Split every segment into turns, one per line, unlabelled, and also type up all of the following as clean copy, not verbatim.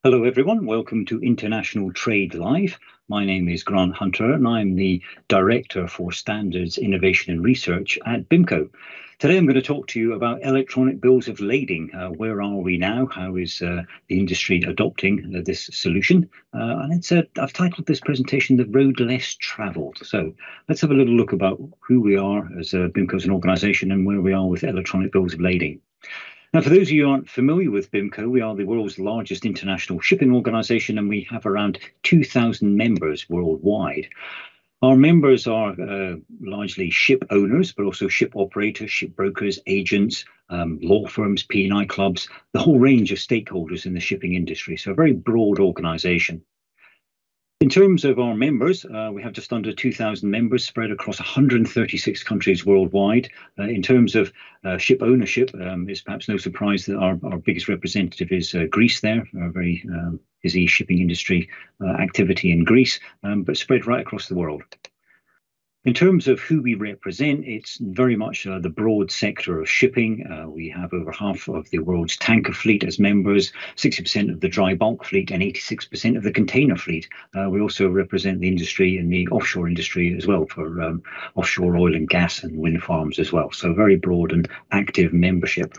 Hello everyone, welcome to International Trade Live. My name is Grant Hunter and I'm the Director for Standards, Innovation and Research at BIMCO. Today I'm going to talk to you about electronic bills of lading. Where are we now? How is the industry adopting this solution? I've titled this presentation The Road Less Travelled. So let's have a little look about who we are as BIMCO as an organisation and where we are with electronic bills of lading. Now, for those of you who aren't familiar with BIMCO, we are the world's largest international shipping organisation and we have around 2,000 members worldwide. Our members are largely ship owners, but also ship operators, ship brokers, agents, law firms, P&I clubs, the whole range of stakeholders in the shipping industry. So a very broad organisation. In terms of our members, we have just under 2,000 members spread across 136 countries worldwide. In terms of ship ownership, it's perhaps no surprise that our biggest representative is Greece there, a very busy shipping industry activity in Greece, but spread right across the world. In terms of who we represent, it's very much the broad sector of shipping. We have over half of the world's tanker fleet as members, 60% of the dry bulk fleet and 86% of the container fleet. We also represent the industry in the offshore industry as well for offshore oil and gas and wind farms as well. So very broad and active membership.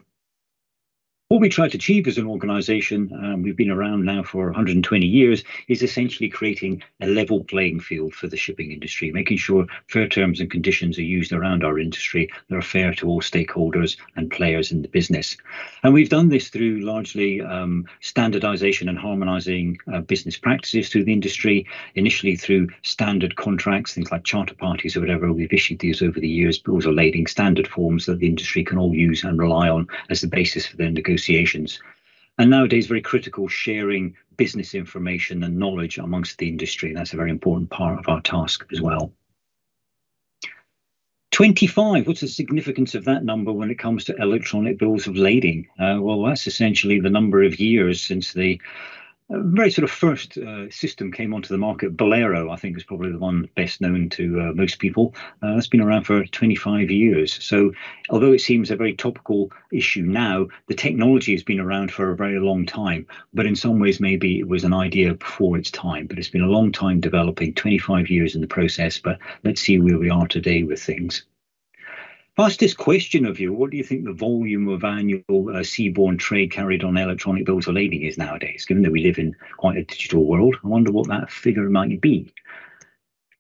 What we try to achieve as an organisation, we've been around now for 120 years, is essentially creating a level playing field for the shipping industry, making sure fair terms and conditions are used around our industry that are fair to all stakeholders and players in the business. And we've done this through largely standardisation and harmonising business practices through the industry, initially through standard contracts, things like charter parties or whatever. We've issued these over the years, bills of lading, standard forms that the industry can all use and rely on as the basis for their negotiations. And nowadays, very critical sharing business information and knowledge amongst the industry. That's a very important part of our task as well. 25, what's the significance of that number when it comes to electronic bills of lading? Well, that's essentially the number of years since the very sort of first system came onto the market. Bolero, I think, is probably the one best known to most people. That's been around for 25 years. So although it seems a very topical issue now, the technology has been around for a very long time. But in some ways, maybe it was an idea before its time. But it's been a long time developing, 25 years in the process. But let's see where we are today with things. Ask this question of you, what do you think the volume of annual seaborne trade carried on electronic bills of lading is nowadays, given that we live in quite a digital world? I wonder what that figure might be.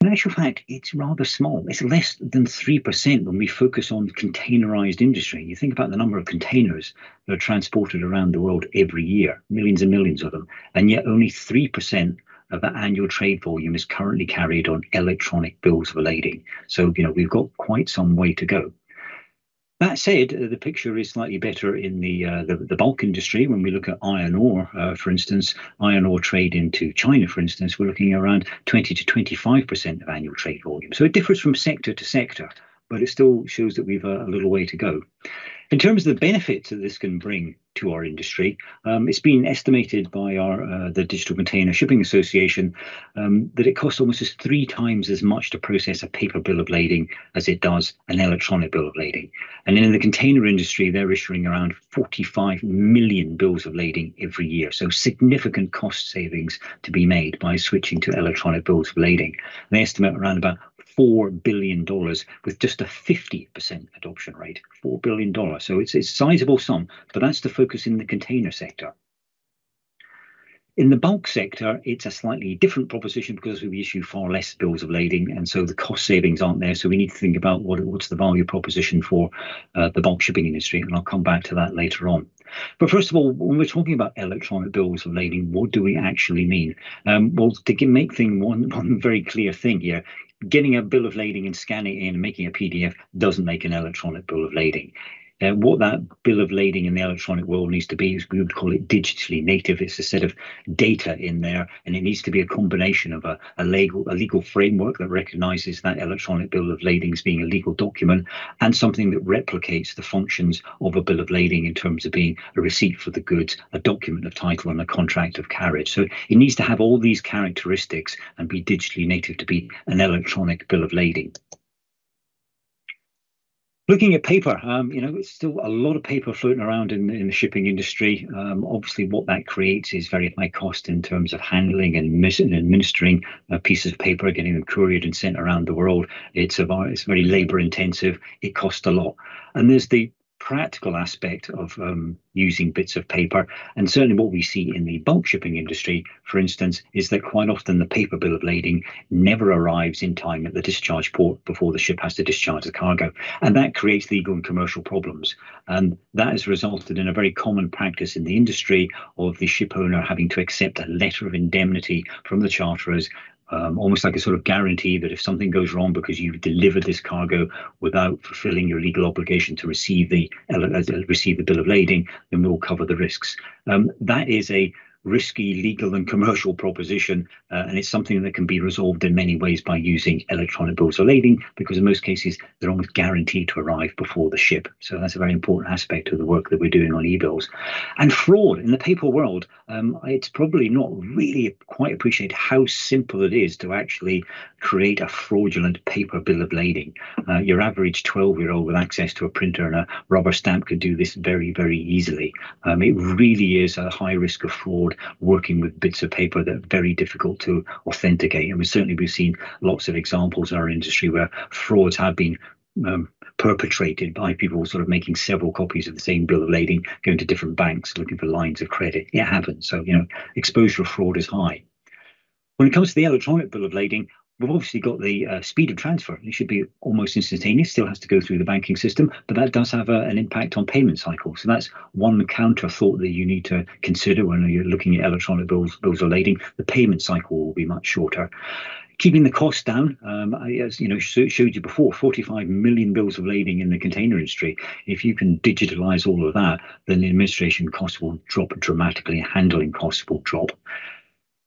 In actual fact, it's rather small. It's less than 3% when we focus on containerized industry. You think about the number of containers that are transported around the world every year, millions and millions of them, and yet only 3% of that annual trade volume is currently carried on electronic bills of lading. So, we've got quite some way to go. That said, the picture is slightly better in the bulk industry. When we look at iron ore, for instance, iron ore trade into China, for instance, we're looking at around 20 to 25% of annual trade volume. So it differs from sector to sector, but it still shows that we've a little way to go. In terms of the benefits that this can bring to our industry, it's been estimated by the Digital Container Shipping Association that it costs almost 3 times as much to process a paper bill of lading as it does an electronic bill of lading. And in the container industry, they're issuing around 45 million bills of lading every year. So significant cost savings to be made by switching to electronic bills of lading. They estimate around about $4 billion with just a 50% adoption rate, $4 billion. So it's a sizable sum, but that's the focus in the container sector. In the bulk sector, it's a slightly different proposition because we issue far less bills of lading, and so the cost savings aren't there. So we need to think about what's the value proposition for the bulk shipping industry, and I'll come back to that later on. But first of all, when we're talking about electronic bills of lading, what do we actually mean? Well, to make one very clear thing here, getting a bill of lading and scanning it in and making a PDF doesn't make an electronic bill of lading. What that bill of lading in the electronic world needs to be is we would call it digitally native. It's a set of data in there, and it needs to be a combination of a legal framework that recognises that electronic bill of lading as being a legal document and something that replicates the functions of a bill of lading in terms of being a receipt for the goods, a document of title, and a contract of carriage. So it needs to have all these characteristics and be digitally native to be an electronic bill of lading. Looking at paper, it's still a lot of paper floating around in the shipping industry. Obviously, what that creates is very high cost in terms of handling and administering pieces of paper, getting them couriered and sent around the world. It's very labor intensive. It costs a lot, and there's the practical aspect of using bits of paper. And certainly what we see in the bulk shipping industry, for instance, is that quite often the paper bill of lading never arrives in time at the discharge port before the ship has to discharge the cargo. And that creates legal and commercial problems. And that has resulted in a very common practice in the industry of the ship owner having to accept a letter of indemnity from the charterers, almost like a sort of guarantee that if something goes wrong because you've delivered this cargo without fulfilling your legal obligation to receive the bill of lading, then we'll cover the risks. That is a risky legal and commercial proposition, and it's something that can be resolved in many ways by using electronic bills of lading, because in most cases they're almost guaranteed to arrive before the ship. So that's a very important aspect of the work that we're doing on e-bills. And fraud in the paper world, it's probably not really quite appreciated how simple it is to actually create a fraudulent paper bill of lading. Your average 12-year-old with access to a printer and a rubber stamp could do this very, very easily. It really is a high risk of fraud working with bits of paper that are very difficult to authenticate. And we've seen lots of examples in our industry where frauds have been perpetrated by people sort of making several copies of the same bill of lading, going to different banks looking for lines of credit. It happens. So, exposure of fraud is high. When it comes to the electronic bill of lading, we've obviously got the speed of transfer. It should be almost instantaneous, still has to go through the banking system, but that does have an impact on payment cycle. So that's one counter thought that you need to consider when you're looking at electronic bills of lading. The payment cycle will be much shorter. Keeping the cost down, as showed you before, 45 million bills of lading in the container industry. If you can digitalize all of that, then the administration costs will drop dramatically, handling costs will drop.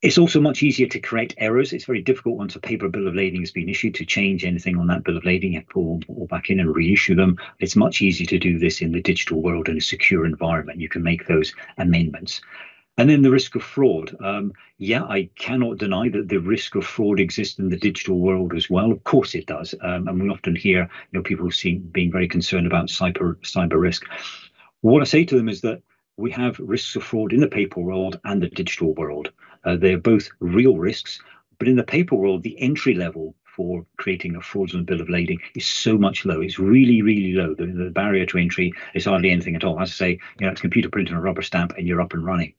It's also much easier to correct errors. It's very difficult once a paper bill of lading has been issued to change anything on that bill of lading. You have to pull all back in and reissue them. It's much easier to do this in the digital world in a secure environment. You can make those amendments. And then the risk of fraud. I cannot deny that the risk of fraud exists in the digital world as well. Of course it does. And we often hear people being very concerned about cyber risk. What I say to them is that we have risks of fraud in the paper world and the digital world. They're both real risks, but in the paper world, the entry level for creating a fraudulent bill of lading is so much low. It's really, really low. The barrier to entry is hardly anything at all. As I say, it's a computer print and a rubber stamp and you're up and running.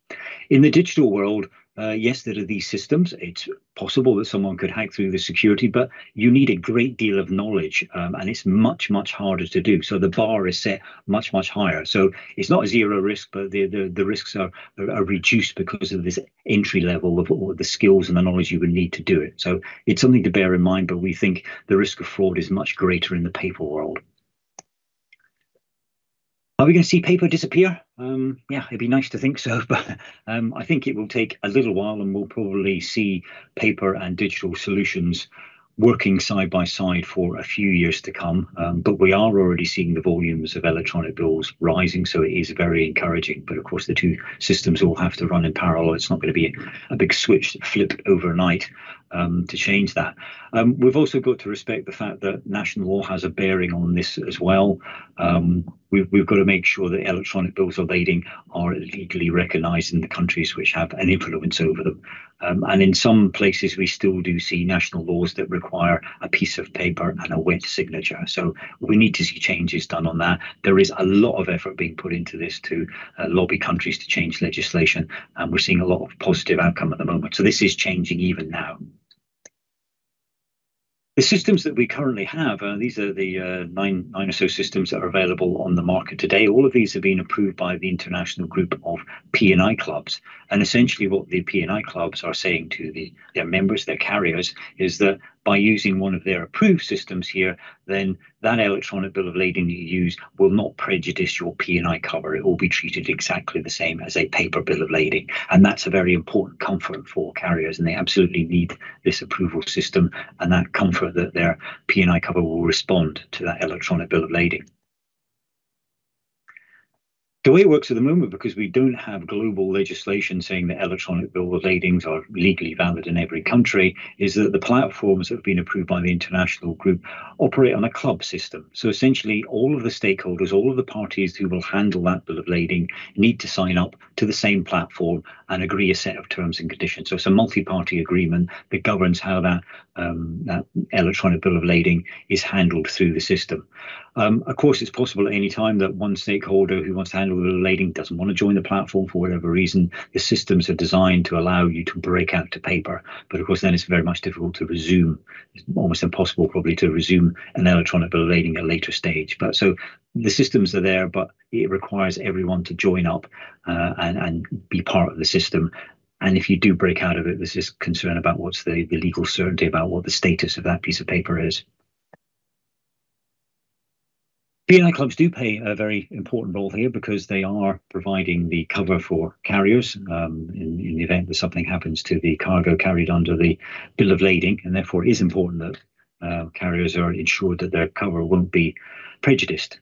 In the digital world, yes, there are these systems. It's possible that someone could hack through the security, but you need a great deal of knowledge, and it's much, much harder to do. So the bar is set much, much higher. So it's not a zero risk, but the risks are reduced because of this entry level of all the skills and the knowledge you would need to do it. So it's something to bear in mind, but we think the risk of fraud is much greater in the paper world. Are we going to see paper disappear? It'd be nice to think so, but I think it will take a little while, and we'll probably see paper and digital solutions working side by side for a few years to come. But we are already seeing the volumes of electronic bills rising, so it is very encouraging. But of course, the two systems will have to run in parallel. It's not going to be a big switch flipped overnight to change that. We've also got to respect the fact that national law has a bearing on this as well. We've got to make sure that electronic bills of lading are legally recognised in the countries which have an influence over them. And in some places, we still do see national laws that require a piece of paper and a wet signature. So we need to see changes done on that. There is a lot of effort being put into this to lobby countries to change legislation, and we're seeing a lot of positive outcome at the moment. So this is changing even now. The systems that we currently have, these are the nine or so systems that are available on the market today. All of these have been approved by the International Group of P&I Clubs. And essentially what the P&I Clubs are saying to their members, their carriers, is that by using one of their approved systems here, then that electronic bill of lading you use will not prejudice your P&I cover. It will be treated exactly the same as a paper bill of lading. And that's a very important comfort for carriers, and they absolutely need this approval system and that comfort that their P&I cover will respond to that electronic bill of lading. The way it works at the moment, because we don't have global legislation saying that electronic bill of ladings are legally valid in every country, is that the platforms that have been approved by the international group operate on a club system. So essentially, all of the stakeholders, all of the parties who will handle that bill of lading need to sign up to the same platform and agree a set of terms and conditions. So it's a multi-party agreement that governs how that electronic bill of lading is handled through the system. Of course, it's possible at any time that one stakeholder who wants to handle the lading doesn't want to join the platform for whatever reason. The systems are designed to allow you to break out to paper, but of course then it's very much difficult to resume. It's almost impossible probably to resume an electronic bill of lading at a later stage. But so the systems are there, but it requires everyone to join up and be part of the system. And if you do break out of it, there's this concern about what's the legal certainty about what the status of that piece of paper is. P&I clubs do play a very important role here because they are providing the cover for carriers in the event that something happens to the cargo carried under the bill of lading, and therefore it is important that carriers are ensured that their cover won't be prejudiced.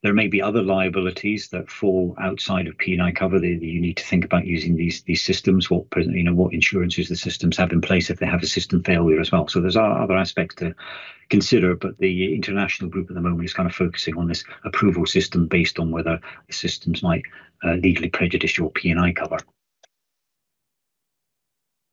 There may be other liabilities that fall outside of P&I cover that you need to think about using these systems. What insurances the systems have in place if they have a system failure as well. So there's other aspects to consider, but the international group at the moment is kind of focusing on this approval system based on whether the systems might legally prejudice your P&I cover.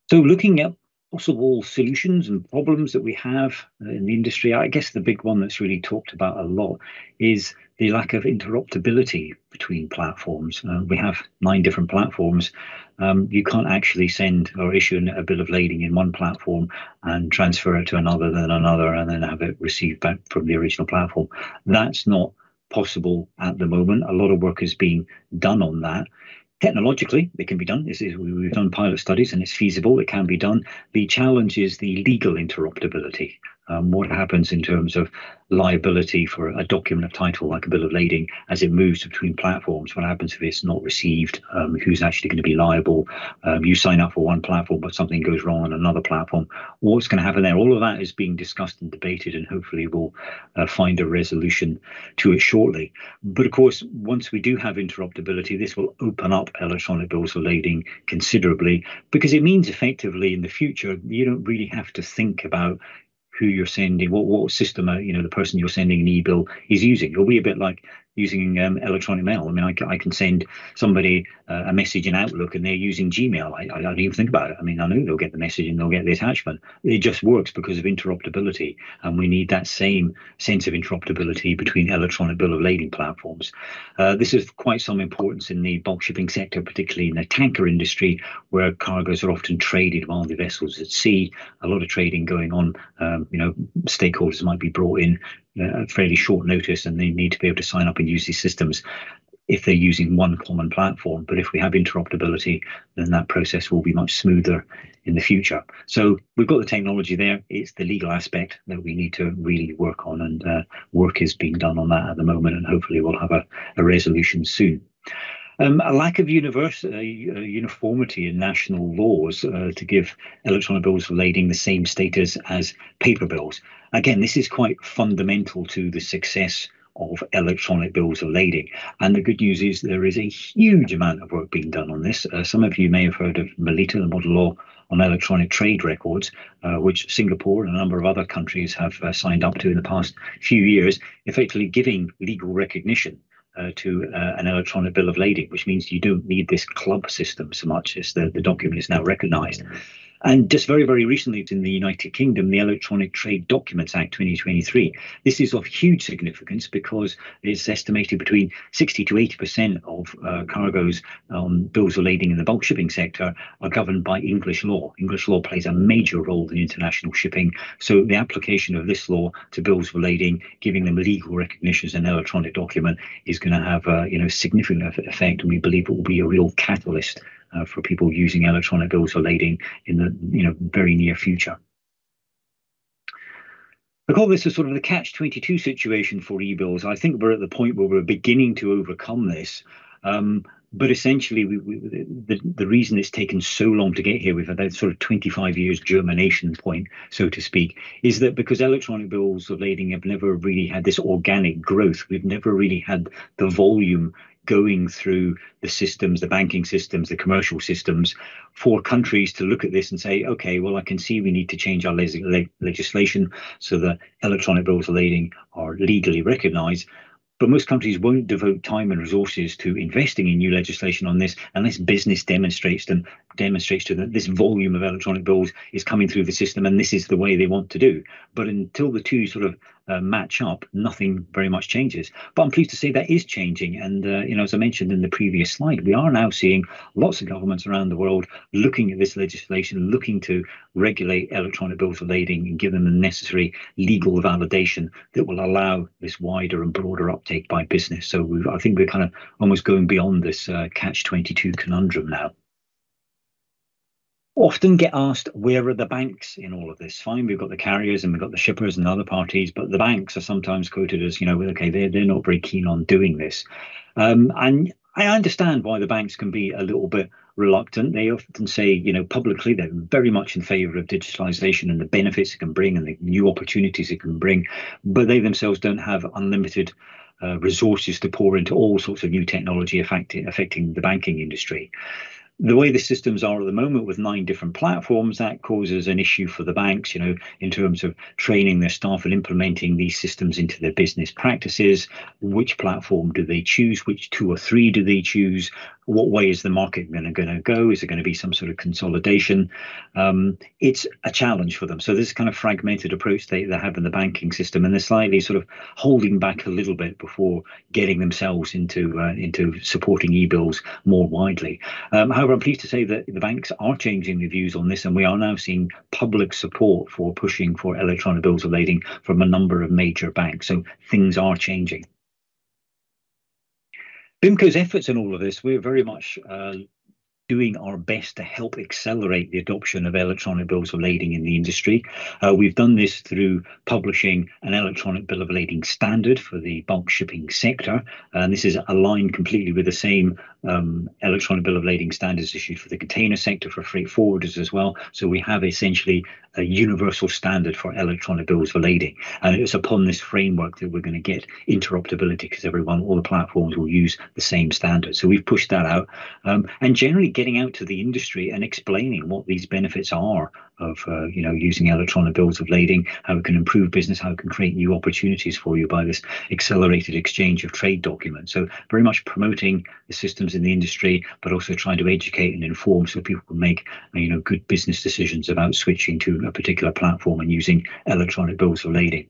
So looking at possible solutions and problems that we have in the industry, I guess the big one that's really talked about a lot is the lack of interoperability between platforms. We have 9 different platforms. You can't actually send or issue a bill of lading in one platform and transfer it to another, then another, and then have it received back from the original platform. That's not possible at the moment. A lot of work is being done on that. Technologically, it can be done. We've done pilot studies and it's feasible. It can be done. The challenge is the legal interoperability. What happens in terms of liability for a document of title like a bill of lading as it moves between platforms? What happens if it's not received? Who's actually going to be liable? You sign up for one platform, but something goes wrong on another platform. What's going to happen there? All of that is being discussed and debated, and hopefully we'll find a resolution to it shortly. But of course, once we do have interoperability, this will open up electronic bills of lading considerably, because it means effectively in the future, you don't really have to think about who you're sending, what system the person you're sending an e-bill is using. It'll be a bit like using electronic mail. I mean, I can send somebody a message in Outlook and they're using Gmail. I don't even think about it. I mean, I know they'll get the message and they'll get the attachment. It just works because of interoperability, and we need that same sense of interoperability between electronic bill of lading platforms. This is quite some importance in the bulk shipping sector, particularly in the tanker industry, where cargoes are often traded while the vessel's at sea. A lot of trading going on. Stakeholders might be brought in at fairly short notice, and they need to be able to sign up and use these systems if they're using one common platform. But if we have interoperability, then that process will be much smoother in the future. So we've got the technology there. It's the legal aspect that we need to really work on, and work is being done on that at the moment, and hopefully we'll have a resolution soon. A lack of uniformity in national laws to give electronic bills of lading the same status as paper bills. Again, this is quite fundamental to the success of electronic bills of lading. And the good news is there is a huge amount of work being done on this. Some of you may have heard of MOLITA, the Model Law on Electronic Trade Records, which Singapore and a number of other countries have signed up to in the past few years, effectively giving legal recognition to an electronic bill of lading, which means you don't need this club system so much as the document is now recognised. And just very, very recently in the United Kingdom, the Electronic Trade Documents Act 2023. This is of huge significance because it's estimated between 60 to 80% of cargoes on bills of lading in the bulk shipping sector are governed by English law. English law plays a major role in international shipping. So the application of this law to bills of lading, giving them legal recognition as an electronic document, is going to have a significant effect, and we believe it will be a real catalyst for people using electronic bills of lading in the very near future. I call this a sort of the catch-22 situation for e-bills. I think we're at the point where we're beginning to overcome this. But essentially, the reason it's taken so long to get here, we've had that sort of 25 years germination point, so to speak, is that because electronic bills of lading have never really had this organic growth, we've never really had the volume going through the systems, the banking systems, the commercial systems, for countries to look at this and say, okay, well, I can see we need to change our legislation so that electronic bills of lading are legally recognized. But most countries won't devote time and resources to investing in new legislation on this unless business demonstrates to them that this volume of electronic bills is coming through the system and this is the way they want to do. But until the two sort of match up, nothing very much changes. But I'm pleased to say that is changing. And, as I mentioned in the previous slide, we are now seeing lots of governments around the world looking at this legislation, looking to regulate electronic bills of lading and give them the necessary legal validation that will allow this wider and broader uptake by business. So I think we're kind of almost going beyond this catch-22 conundrum now. Often get asked, where are the banks in all of this? Fine, we've got the carriers and we've got the shippers and other parties, but the banks are sometimes quoted as, okay, they're not very keen on doing this. And I understand why the banks can be a little bit reluctant. They often say, publicly, they're very much in favor of digitalisation and the benefits it can bring and the new opportunities it can bring, but they themselves don't have unlimited resources to pour into all sorts of new technology affecting the banking industry. The way the systems are at the moment with 9 different platforms, that causes an issue for the banks, in terms of training their staff and implementing these systems into their business practices. Which platform do they choose? Which 2 or 3 do they choose? What way is the market going to go? Is there going to be some sort of consolidation? It's a challenge for them. So this kind of fragmented approach they have in the banking system, and they're slightly sort of holding back a little bit before getting themselves into supporting e-bills more widely. However, I'm pleased to say that the banks are changing their views on this, and we are now seeing public support for pushing for electronic bills of lading from a number of major banks. So things are changing. BIMCO's efforts in all of this, we're very much doing our best to help accelerate the adoption of electronic bills of lading in the industry. We've done this through publishing an electronic bill of lading standard for the bulk shipping sector. And this is aligned completely with the same electronic bill of lading standards issued for the container sector, for freight forwarders as well. So we have essentially a universal standard for electronic bills of lading. And it's upon this framework that we're going to get interoperability, because all the platforms will use the same standard. So we've pushed that out. And generally getting out to the industry and explaining what these benefits are of using electronic bills of lading, how it can improve business, how it can create new opportunities for you by this accelerated exchange of trade documents. So very much promoting the systems in the industry, but also trying to educate and inform so people can make good business decisions about switching to a particular platform and using electronic bills of lading.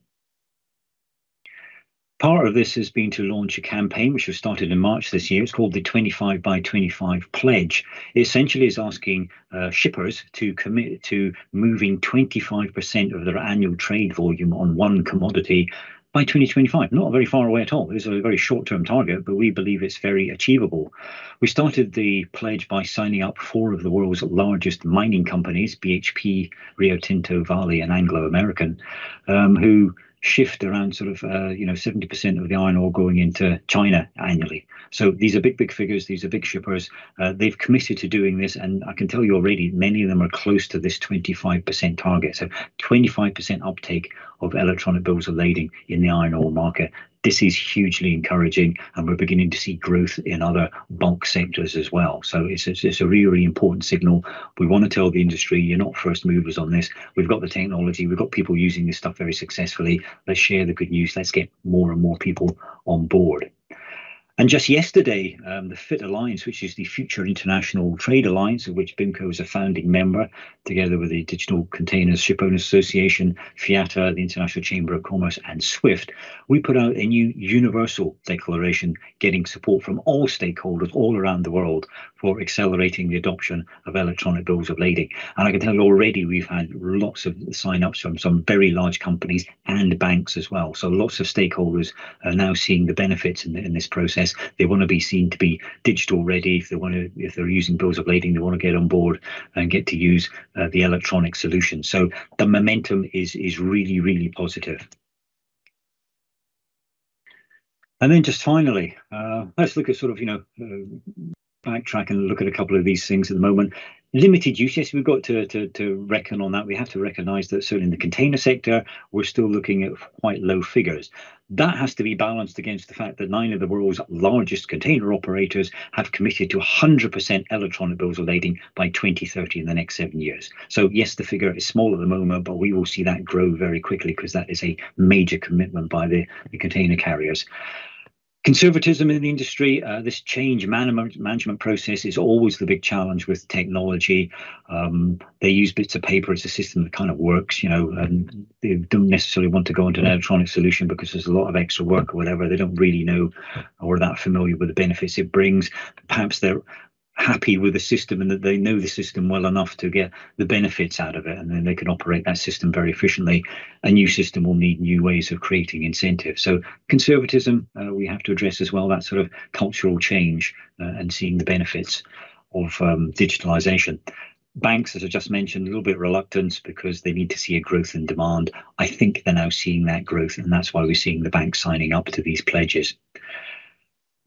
Part of this has been to launch a campaign which was started in March this year. It's called the 25 by 25 Pledge. It essentially is asking shippers to commit to moving 25% of their annual trade volume on one commodity by 2025. Not very far away at all. It's a very short-term target, but we believe it's very achievable. We started the pledge by signing up 4 of the world's largest mining companies, BHP, Rio Tinto, Vale, and Anglo American, who shift around sort of 70% of the iron ore going into China annually. So these are big figures. These are big shippers. They've committed to doing this, and I can tell you already many of them are close to this 25% target. So 25% uptake of electronic bills of lading in the iron ore market. This is hugely encouraging, and we're beginning to see growth in other bulk sectors as well. So it's a really, really important signal. We want to tell the industry, you're not first movers on this. We've got the technology. We've got people using this stuff very successfully. Let's share the good news. Let's get more and more people on board. And just yesterday, the FIT Alliance, which is the Future International Trade Alliance, of which BIMCO is a founding member, together with the Digital Containers Shipowners Association, FIATA, the International Chamber of Commerce, and SWIFT, we put out a new universal declaration getting support from all stakeholders all around the world for accelerating the adoption of electronic bills of lading. And I can tell you already we've had lots of sign-ups from some very large companies and banks as well. So lots of stakeholders are now seeing the benefits in this process. They want to be seen to be digital ready. If they're using bills of lading, they want to get on board and get to use the electronic solution. So the momentum is really, really positive. And then just finally, let's look at sort of, backtrack and look at a couple of these things at the moment. Limited use, yes, we've got to reckon on that. We have to recognise that certainly in the container sector, we're still looking at quite low figures. That has to be balanced against the fact that 9 of the world's largest container operators have committed to 100% electronic bills of lading by 2030 in the next 7 years. So yes, the figure is small at the moment, but we will see that grow very quickly because that is a major commitment by the container carriers. Conservatism in the industry, this change management process is always the big challenge with technology. They use bits of paper as a system that kind of works, and they don't necessarily want to go into an electronic solution because there's a lot of extra work or whatever. They don't really know or are that familiar with the benefits it brings. Perhaps they're happy with the system and that they know the system well enough to get the benefits out of it, and then they can operate that system very efficiently. A new system will need new ways of creating incentives. So conservatism, we have to address as well, that sort of cultural change and seeing the benefits of digitalisation. Banks, as I just mentioned, a little bit reluctant because they need to see a growth in demand. I think they're now seeing that growth, and that's why we're seeing the banks signing up to these pledges.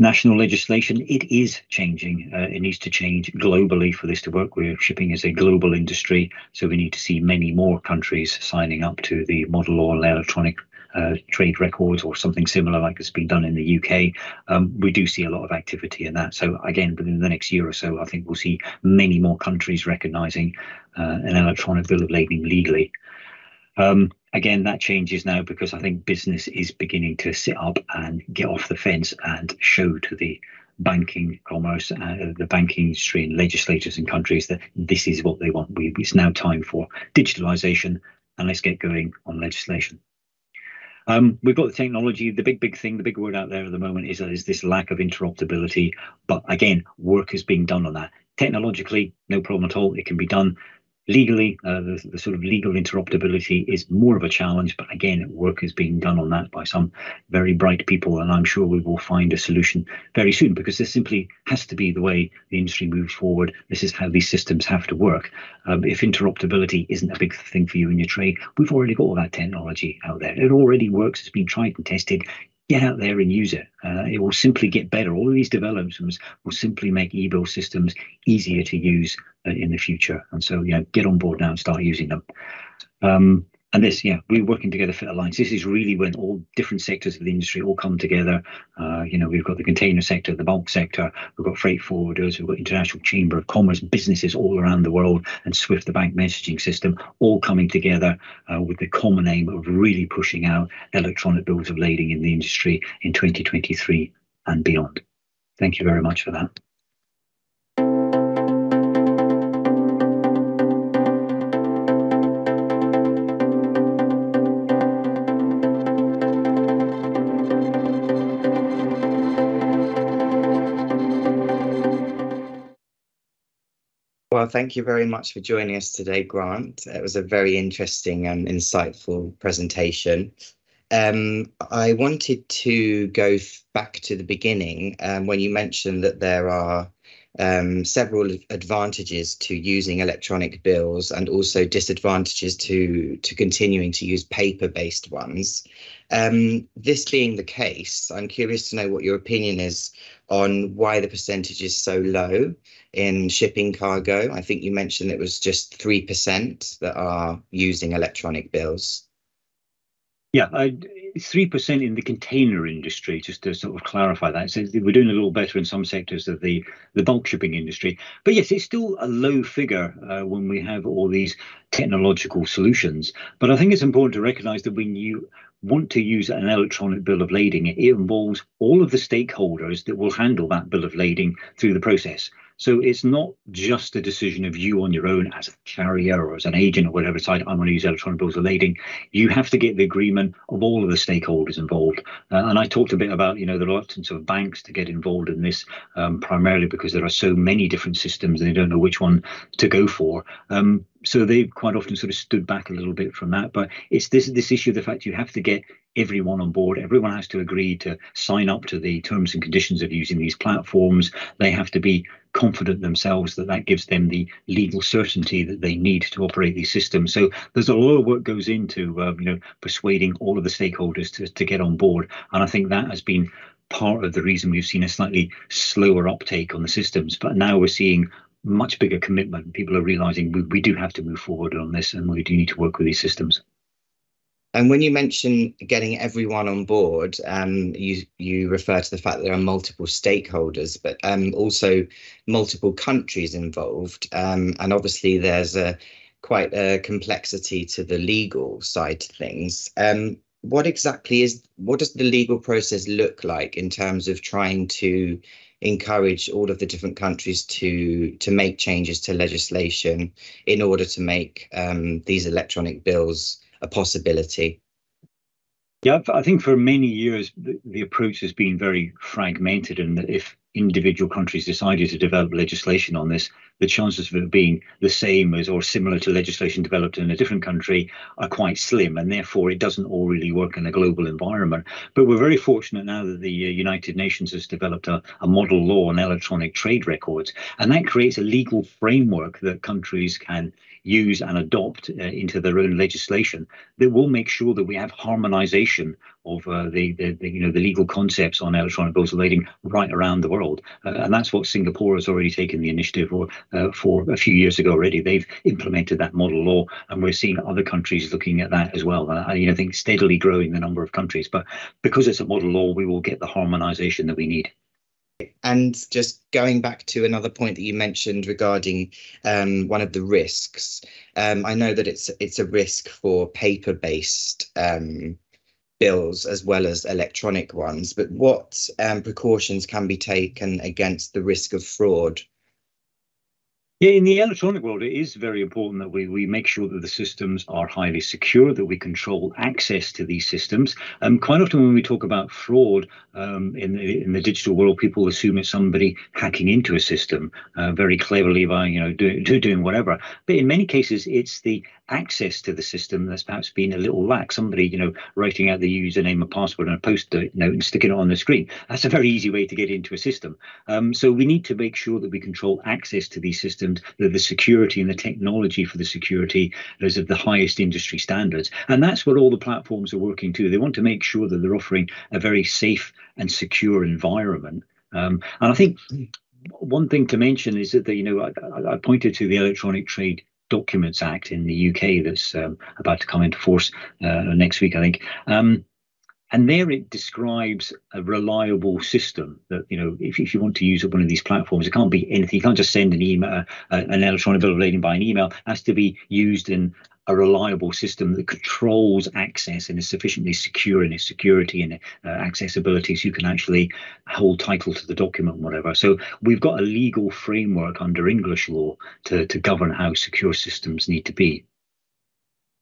National legislation, it is changing. It needs to change globally for this to work. We're shipping as a global industry, so we need to see many more countries signing up to the model law and electronic trade records or something similar like it's been done in the UK. We do see a lot of activity in that. So again, within the next year or so, I think we'll see many more countries recognising an electronic bill of lading legally. Again, that changes now because I think business is beginning to sit up and get off the fence and show to the banking commerce, the banking industry and legislators in countries that this is what they want. It's now time for digitalisation, and let's get going on legislation. We've got the technology. The big thing, the big word out there at the moment is this lack of interoperability. But again, work is being done on that. Technologically, no problem at all. It can be done. Legally, the sort of legal interoperability is more of a challenge, but again, work is being done on that by some very bright people, and I'm sure we will find a solution very soon because this simply has to be the way the industry moves forward. This is how these systems have to work. If interoperability isn't a big thing for you in your trade, we've already got all that technology out there. It already works. It's been tried and tested. Get out there and use it. It will simply get better. All of these developments will simply make e-bill systems easier to use in the future. And so, get on board now and start using them. And this, we're working together for alliance. This is really when all different sectors of the industry all come together. We've got the container sector, the bulk sector, we've got freight forwarders, we've got International Chamber of Commerce, businesses all around the world, and SWIFT, the bank messaging system, all coming together with the common aim of really pushing out electronic bills of lading in the industry in 2023 and beyond. Thank you very much for that.
Well, thank you very much for joining us today, Grant. It was a very interesting and insightful presentation. I wanted to go back to the beginning when you mentioned that there are several advantages to using electronic bills and also disadvantages to continuing to use paper-based ones. This being the case, I'm curious to know what your opinion is on why the percentage is so low in shipping cargo. I think you mentioned it was just 3% that are using electronic bills.
Yeah, 3% in the container industry, just to sort of clarify that. So we're doing a little better in some sectors of the bulk shipping industry. But yes, it's still a low figure when we have all these technological solutions. But I think it's important to recognise that when you want to use an electronic bill of lading, it involves all of the stakeholders that will handle that bill of lading through the process. So it's not just a decision of you on your own as a carrier or as an agent or whatever side, I'm going to use electronic bills of lading. You have to get the agreement of all of the stakeholders involved. And I talked a bit about, the reluctance of banks to get involved in this, primarily because there are so many different systems and they don't know which one to go for. So they've quite often sort of stood back a little bit from that. But it's this issue of the fact you have to get everyone on board. Everyone has to agree to sign up to the terms and conditions of using these platforms. They have to be confident themselves that gives them the legal certainty that they need to operate these systems. So there's a lot of work goes into persuading all of the stakeholders to get on board. And I think that has been part of the reason we've seen a slightly slower uptake on the systems. But now we're seeing much bigger commitment. People are realizing we do have to move forward on this, and we do need to work with these systems.
And when you mention getting everyone on board, you refer to the fact that there are multiple stakeholders, but also multiple countries involved. And obviously there's quite a complexity to the legal side of things. What does the legal process look like in terms of trying to encourage all of the different countries to make changes to legislation in order to make these electronic bills a possibility?
Yeah, I think for many years the approach has been very fragmented, and that if individual countries decided to develop legislation on this, the chances of it being the same as or similar to legislation developed in a different country are quite slim, and therefore it doesn't all really work in a global environment. But we're very fortunate now that the United Nations has developed a model law on electronic trade records, and that creates a legal framework that countries can use and adopt into their own legislation that will make sure that we have harmonization of the legal concepts on electronic bills of lading right around the world, and that's what Singapore has already taken the initiative for a few years ago already. They've implemented that model law, and we're seeing other countries looking at that as well. I think steadily growing the number of countries, but because it's a model law, we will get the harmonization that we need.
And just going back to another point that you mentioned regarding one of the risks, I know that it's a risk for paper-based bills as well as electronic ones, but what precautions can be taken against the risk of fraud?
Yeah, in the electronic world, it is very important that we make sure that the systems are highly secure, that we control access to these systems. Quite often when we talk about fraud in the digital world, people assume it's somebody hacking into a system very cleverly by doing whatever. But in many cases, it's the access to the system that's perhaps been a little lax. Somebody writing out the username and password on a post-it note and sticking it on the screen. That's a very easy way to get into a system. So we need to make sure that we control access to these systems, that the security and the technology for the security is of the highest industry standards. And that's what all the platforms are working to. They want to make sure that they're offering a very safe and secure environment. And I think one thing to mention is that I pointed to the Electronic Trade Documents Act in the UK that's about to come into force next week, I think. And there it describes a reliable system that, if you want to use one of these platforms, it can't be anything. You can't just send an email, an electronic bill of lading by an email. It has to be used in a reliable system that controls access and is sufficiently secure in its security and accessibility, so you can actually hold title to the document, whatever. So we've got a legal framework under English law to govern how secure systems need to be.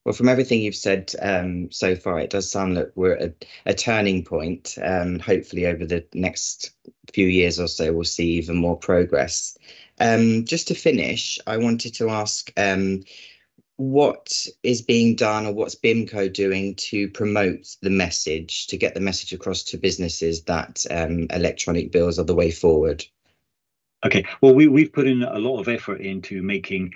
Well, from everything you've said so far, it does sound like we're at a turning point. Hopefully over the next few years or so, we'll see even more progress. Just to finish, I wanted to ask what is being done, or what's BIMCO doing to promote the message, to get the message across to businesses that electronic bills are the way forward?
Okay, well, we've put in a lot of effort into making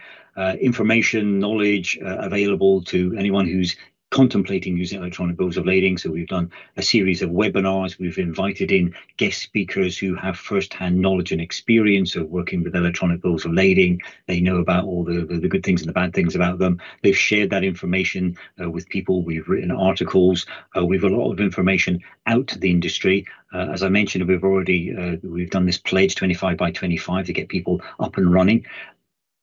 information, knowledge available to anyone who's contemplating using electronic bills of lading. So we've done a series of webinars. We've invited in guest speakers who have first-hand knowledge and experience of working with electronic bills of lading. They know about all the good things and the bad things about them. They've shared that information with people. We've written articles. We've a lot of information out to the industry. As I mentioned, we've done this pledge 25 by 25 to get people up and running.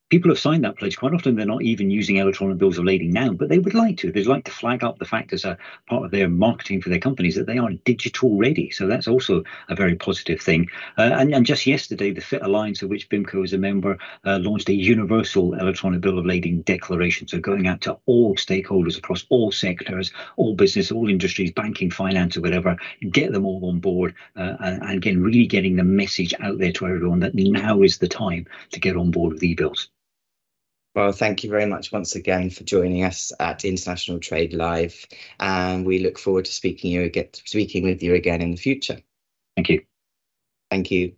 People have signed that pledge. Quite often they're not even using electronic bills of lading now, but they would like to. They'd like to flag up the fact as a part of their marketing for their companies that they are digital ready. So that's also a very positive thing. And just yesterday, the FIT Alliance, of which BIMCO is a member, launched a universal electronic bill of lading declaration. So going out to all stakeholders across all sectors, all business, all industries, banking, finance, or whatever, get them all on board. And again, really getting the message out there to everyone that now is the time to get on board with e-bills.
Well, thank you very much once again for joining us at International Trade Live, and we look forward to speaking with you again in the future.
Thank you.
Thank you.